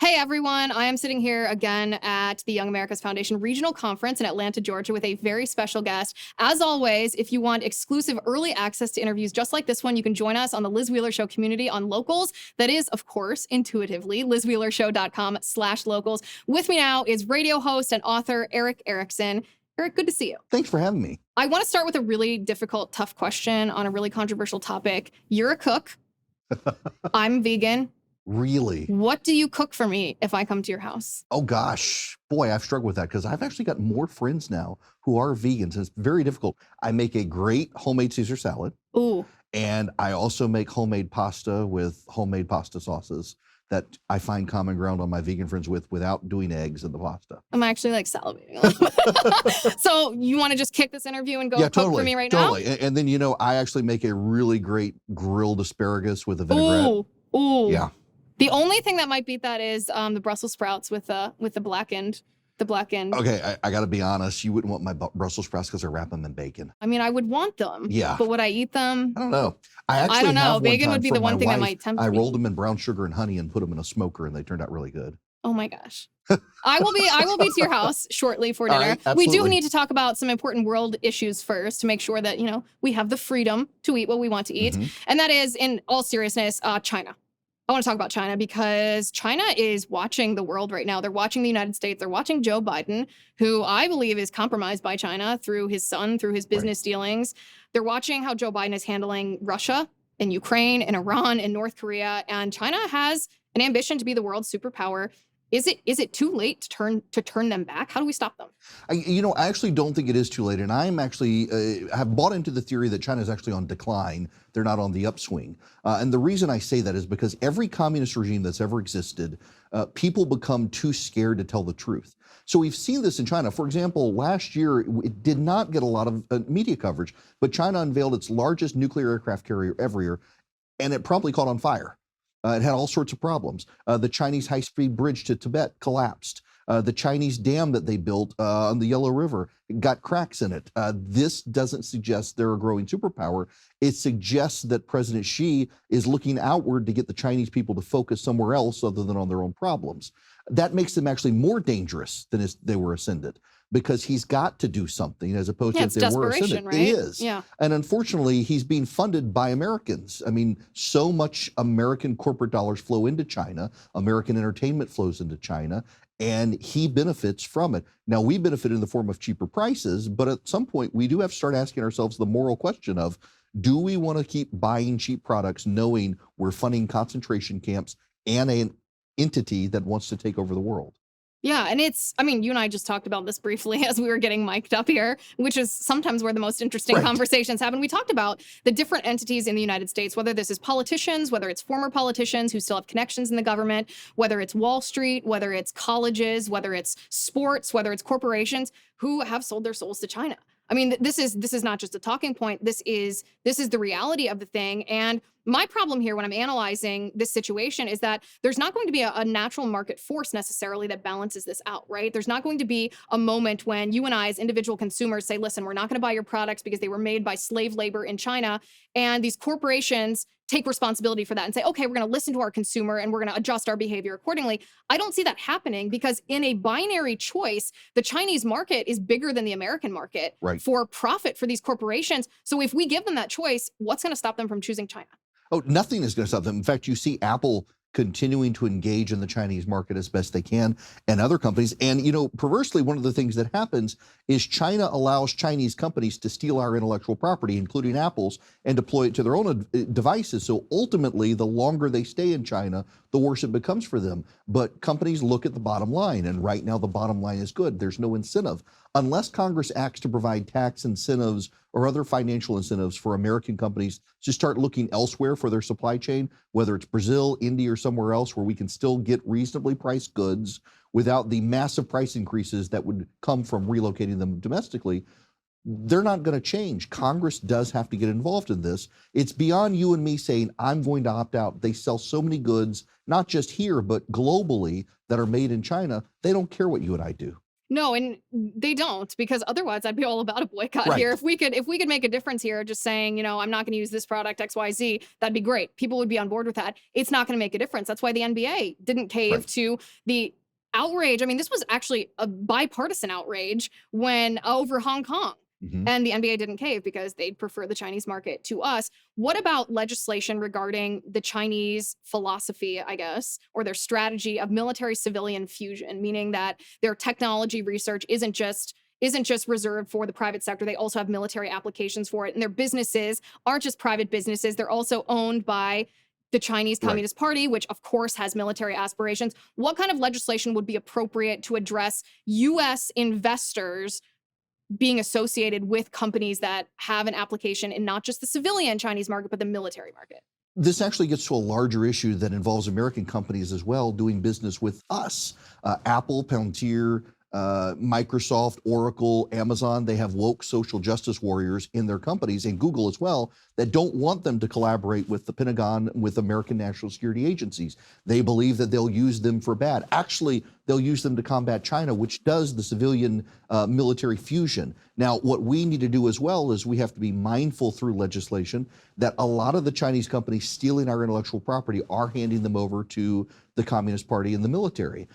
Hey everyone, I am sitting here again at the Young America's Foundation Regional Conference in Atlanta, Georgia with a very special guest. As always, if you want exclusive early access to interviews just like this one, you can join us on the Liz Wheeler Show community on Locals. That is, of course, intuitively, lizwheelershow.com/locals. With me now is radio host and author Erick Erickson. Erick, good to see you. Thanks for having me. I want to start with a really difficult, tough question on a really controversial topic. You're a cook. I'm vegan. Really? What do you cook for me if I come to your house? Oh gosh, boy, I've struggled with that because I've actually got more friends now who are vegans. It's very difficult. I make a great homemade Caesar salad. Ooh. And I also make homemade pasta with homemade pasta sauces that I find common ground on my vegan friends without doing eggs in the pasta. I'm actually like salivating a little bit. So you want to just kick this interview and go cook for me right now? And then, I actually make a really great grilled asparagus with a vinaigrette. Ooh. Yeah. The only thing that might beat that is the Brussels sprouts with the blackened. Okay, I got to be honest. You wouldn't want my Brussels sprouts because I wrap them in bacon. I mean, I would want them. Yeah. But would I eat them? I don't know. I don't know. Bacon would be the one thing that might tempt me. I rolled them in brown sugar and honey and put them in a smoker, and they turned out really good. Oh my gosh. I will be to your house shortly for dinner. Right, we do need to talk about some important world issues first to make sure that, we have the freedom to eat what we want to eat. Mm-hmm. And that is, in all seriousness, China. I want to talk about China because China is watching the world right now. They're watching the United States. They're watching Joe Biden, who I believe is compromised by China through his son, through his business dealings. They're watching how Joe Biden is handling Russia and Ukraine and Iran and North Korea. And China has an ambition to be the world's superpower. Is it too late to turn them back? How do we stop them? I actually don't think it is too late. And I'm actually have bought into the theory that China is actually on decline. They're not on the upswing. And the reason I say that is because every communist regime that's ever existed, people become too scared to tell the truth. So we've seen this in China. For example, last year, it did not get a lot of media coverage, but China unveiled its largest nuclear aircraft carrier ever year, and it promptly caught on fire. It had all sorts of problems. The Chinese high-speed bridge to Tibet collapsed. The Chinese dam that they built on the Yellow River got cracks in it. This doesn't suggest they're a growing superpower. It suggests that President Xi is looking outward to get the Chinese people to focus somewhere else other than on their own problems. That makes them actually more dangerous than if they were ascended, because he's got to do something as opposed to if they were ascended. Right? It is. Yeah. And unfortunately, he's being funded by Americans. I mean, so much American corporate dollars flow into China. American entertainment flows into China, and he benefits from it. Now, we benefit in the form of cheaper prices, but at some point, we do have to start asking ourselves the moral question of, do we want to keep buying cheap products knowing we're funding concentration camps and an entity that wants to take over the world? Yeah, and you and I just talked about this briefly as we were getting mic'd up here, which is sometimes where the most interesting conversations happen. We talked about the different entities in the United States, whether this is politicians, whether it's former politicians who still have connections in the government, whether it's Wall Street, whether it's colleges, whether it's sports, whether it's corporations who have sold their souls to China. I mean, this is not just a talking point. This is the reality of the thing. And my problem here when I'm analyzing this situation is that there's not going to be a natural market force necessarily that balances this out, right? There's not going to be a moment when you and I as individual consumers say, listen, we're not going to buy your products because they were made by slave labor in China. And these corporations take responsibility for that and say, okay, we're going to listen to our consumer and we're going to adjust our behavior accordingly. I don't see that happening because in a binary choice, the Chinese market is bigger than the American market for profit for these corporations. So if we give them that choice, what's going to stop them from choosing China? Oh, nothing is going to stop them. In fact, you see Apple continuing to engage in the Chinese market as best they can, and other companies. And, perversely, one of the things that happens is China allows Chinese companies to steal our intellectual property, including Apple's, and deploy it to their own devices. So ultimately, the longer they stay in China, the worse it becomes for them. But companies look at the bottom line, and right now the bottom line is good. There's no incentive. Unless Congress acts to provide tax incentives or other financial incentives for American companies to start looking elsewhere for their supply chain, whether it's Brazil, India, or somewhere else where we can still get reasonably priced goods without the massive price increases that would come from relocating them domestically, they're not going to change. Congress does have to get involved in this. It's beyond you and me saying, I'm going to opt out. They sell so many goods, not just here, but globally, that are made in China. They don't care what you and I do. No, and they don't, because otherwise I'd be all about a boycott Right. here. If we could make a difference here, just saying, I'm not going to use this product XYZ, that'd be great. People would be on board with that. It's not going to make a difference. That's why the NBA didn't cave Right. to the outrage. I mean, this was actually a bipartisan outrage when over Hong Kong. Mhm. And the NBA didn't cave because they'd prefer the Chinese market to us. What about legislation regarding the Chinese philosophy, I guess, or their strategy of military civilian fusion, meaning that their technology research isn't just reserved for the private sector. They also have military applications for it. And their businesses aren't just private businesses. They're also owned by the Chinese Right. Communist Party, which of course has military aspirations. What kind of legislation would be appropriate to address US investors being associated with companies that have an application in not just the civilian Chinese market, but the military market? This actually gets to a larger issue that involves American companies as well doing business with us. Apple, Palantir, Microsoft, Oracle, Amazon, they have woke social justice warriors in their companies, and Google as well, that don't want them to collaborate with the Pentagon, with American national security agencies. They believe that they'll use them for bad. Actually, they'll use them to combat China, which does the civilian military fusion. Now, what we need to do as well is we have to be mindful through legislation that a lot of the Chinese companies stealing our intellectual property are handing them over to the Communist Party and the military.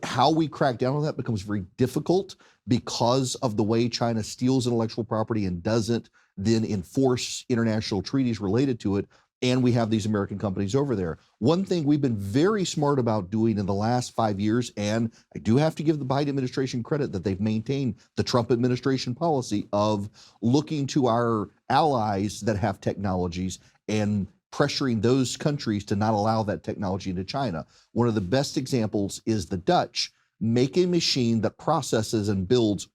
How we crack down on that becomes very difficult because of the way China steals intellectual property and doesn't then enforce international treaties related to it. And we have these American companies over there. One thing we've been very smart about doing in the last 5 years, and I do have to give the Biden administration credit that they've maintained the Trump administration policy of looking to our allies that have technologies and pressuring those countries to not allow that technology into China. One of the best examples is the Dutch make a machine that processes and builds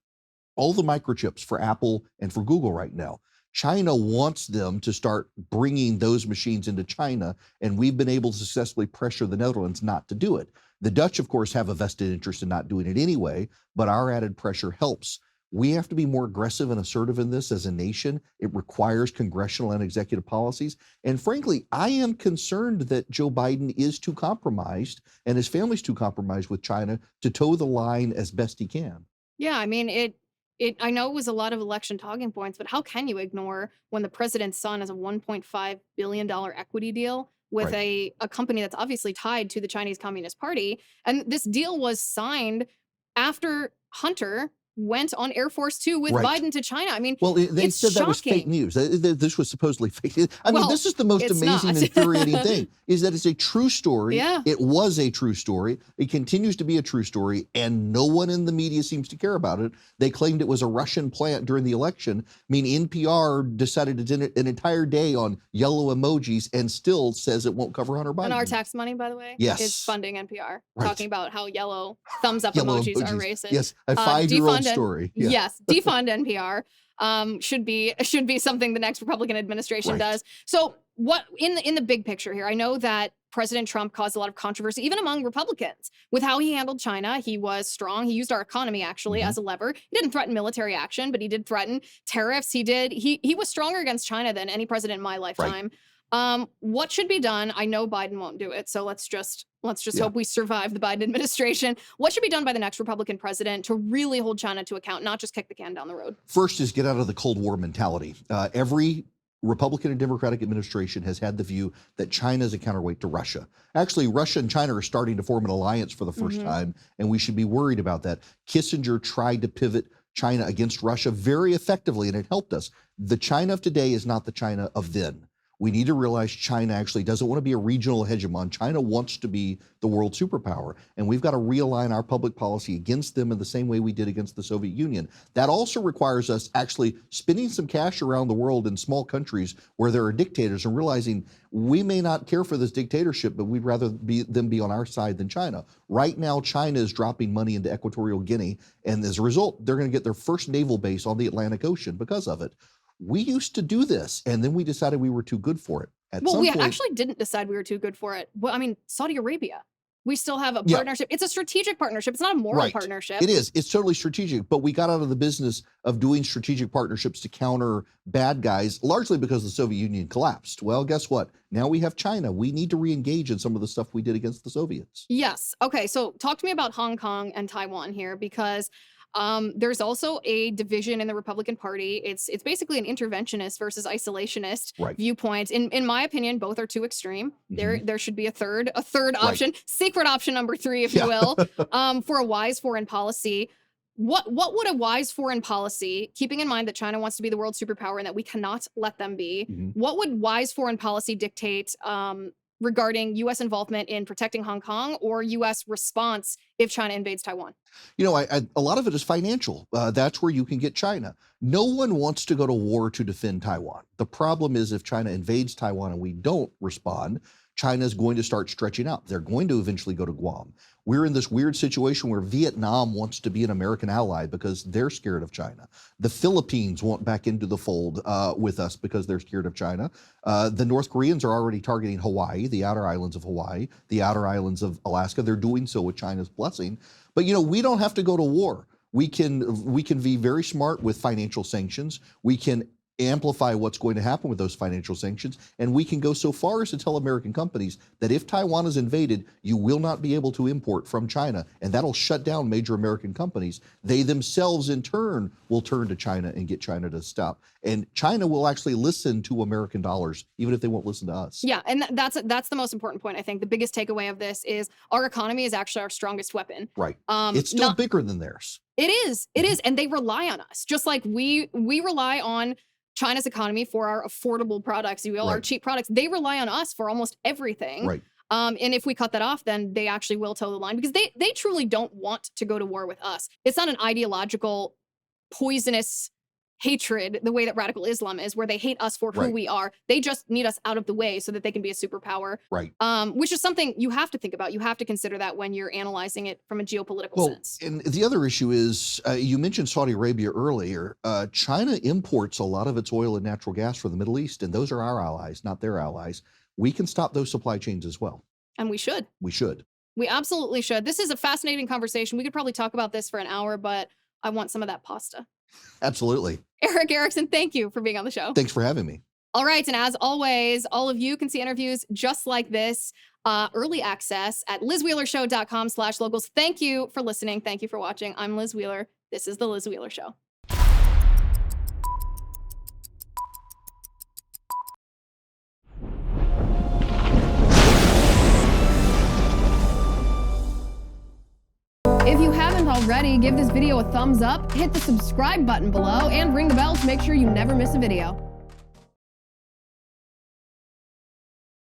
all the microchips for Apple and for Google right now. China wants them to start bringing those machines into China, and we've been able to successfully pressure the Netherlands not to do it. The Dutch, of course, have a vested interest in not doing it anyway, but our added pressure helps. We have to be more aggressive and assertive in this as a nation. It requires congressional and executive policies. And frankly, I am concerned that Joe Biden is too compromised and his family's too compromised with China to toe the line as best he can. Yeah, I mean, I know it was a lot of election talking points, but how can you ignore when the president's son has a $1.5 billion equity deal with Right. a company that's obviously tied to the Chinese Communist Party? And this deal was signed after Hunter went on Air Force Two with Right. Biden to China. I mean, Well, they it's said that was fake shocking. news. This was supposedly fake. I mean, Well, this is the most it's amazing and not. infuriating thing, is that it's a true story. Yeah. It was a true story. It continues to be a true story, and no one in the media seems to care about it. They claimed it was a Russian plant during the election. I mean, NPR decided to do an entire day on yellow emojis and still says it won't cover Hunter Biden. And our tax money, by the way, Yes. is funding NPR, Right. talking about how yellow thumbs up Yellow emojis are emojis. racist. Yes, a 5-year-old Defund story. Yeah. Yes, defund NPR should be something the next Republican administration Right. does. So what in the big picture here? I know that President Trump caused a lot of controversy, even among Republicans, with how he handled China. He was strong. He used our economy actually as a lever. He didn't threaten military action, but he did threaten tariffs. He was stronger against China than any president in my lifetime. What should be done? I know Biden won't do it, so let's just Yeah. hope we survive the Biden administration. What should be done by the next Republican president to really hold China to account, not just kick the can down the road? First is get out of the Cold War mentality. Every Republican and Democratic administration has had the view that China is a counterweight to Russia. Actually, Russia and China are starting to form an alliance for the first time, and we should be worried about that. Kissinger tried to pivot China against Russia very effectively, and it helped us. The China of today is not the China of then. We need to realize China actually doesn't want to be a regional hegemon. China wants to be the world superpower, and we've got to realign our public policy against them in the same way we did against the Soviet Union. That also requires us actually spending some cash around the world in small countries where there are dictators and realizing we may not care for this dictatorship, but we'd rather them be on our side than China. Right now, China is dropping money into Equatorial Guinea, and as a result, they're going to get their first naval base on the Atlantic Ocean because of it. We used to do this, and then we decided we were too good for it. At Well, some we point, actually didn't decide we were too good for it. Well, I mean, Saudi Arabia. We still have a Yeah. partnership. It's a strategic partnership. It's not a moral Right. partnership. It is. It's totally strategic, but we got out of the business of doing strategic partnerships to counter bad guys, largely because the Soviet Union collapsed. Well, guess what? Now we have China. We need to re-engage in some of the stuff we did against the Soviets. Yes. Okay. So talk to me about Hong Kong and Taiwan here, because There's also a division in the Republican Party. It's basically an interventionist versus isolationist Right. viewpoint. In my opinion, both are too extreme. Mhm. There should be a third Right. option, secret option number 3, if Yeah. you will, for a wise foreign policy. What would a wise foreign policy, keeping in mind that China wants to be the world superpower and that we cannot let them be, Mhm. what would wise foreign policy dictate regarding U.S. involvement in protecting Hong Kong or U.S. response if China invades Taiwan? You know, a lot of it is financial. That's where you can get China. No one wants to go to war to defend Taiwan. The problem is if China invades Taiwan and we don't respond, China is going to start stretching out. They're going to eventually go to Guam. We're in this weird situation where Vietnam wants to be an American ally because they're scared of China. The Philippines want back into the fold with us because they're scared of China. The North Koreans are already targeting Hawaii, the outer islands of Hawaii, the outer islands of Alaska. They're doing so with China's blessing. But, you know, we don't have to go to war. We can be very smart with financial sanctions. We can amplify what's going to happen with those financial sanctions. And we can go so far as to tell American companies that if Taiwan is invaded, you will not be able to import from China. And that'll shut down major American companies. They themselves, in turn, will turn to China and get China to stop. And China will actually listen to American dollars, even if they won't listen to us. Yeah, and that's the most important point, I think. The biggest takeaway of this is our economy is actually our strongest weapon. Right. It's still bigger than theirs. It is. It is. And they rely on us, just like we rely on China's economy for our affordable products, you will, our cheap products. They rely on us for almost everything. Right. And if we cut that off, then they actually will toe the line because they truly don't want to go to war with us. It's not an ideological, poisonous hatred the way that radical Islam is, where they hate us for who we are. They just need us out of the way so that they can be a superpower. Right. Which is something you have to think about. You have to consider that when you're analyzing it from a geopolitical sense. And the other issue is, you mentioned Saudi Arabia earlier. China imports a lot of its oil and natural gas from the Middle East, and those are our allies, not their allies. We can stop those supply chains as well. And we should. We should. We absolutely should. This is a fascinating conversation. We could probably talk about this for an hour, but I want some of that pasta. Absolutely. Erick Erickson, thank you for being on the show. Thanks for having me. All right. And as always, all of you can see interviews just like this, early access at lizwheelershow.com/locals. Thank you for listening. Thank you for watching. I'm Liz Wheeler. This is The Liz Wheeler Show. If you haven't already, give this video a thumbs up, hit the subscribe button below, and ring the bell to make sure you never miss a video.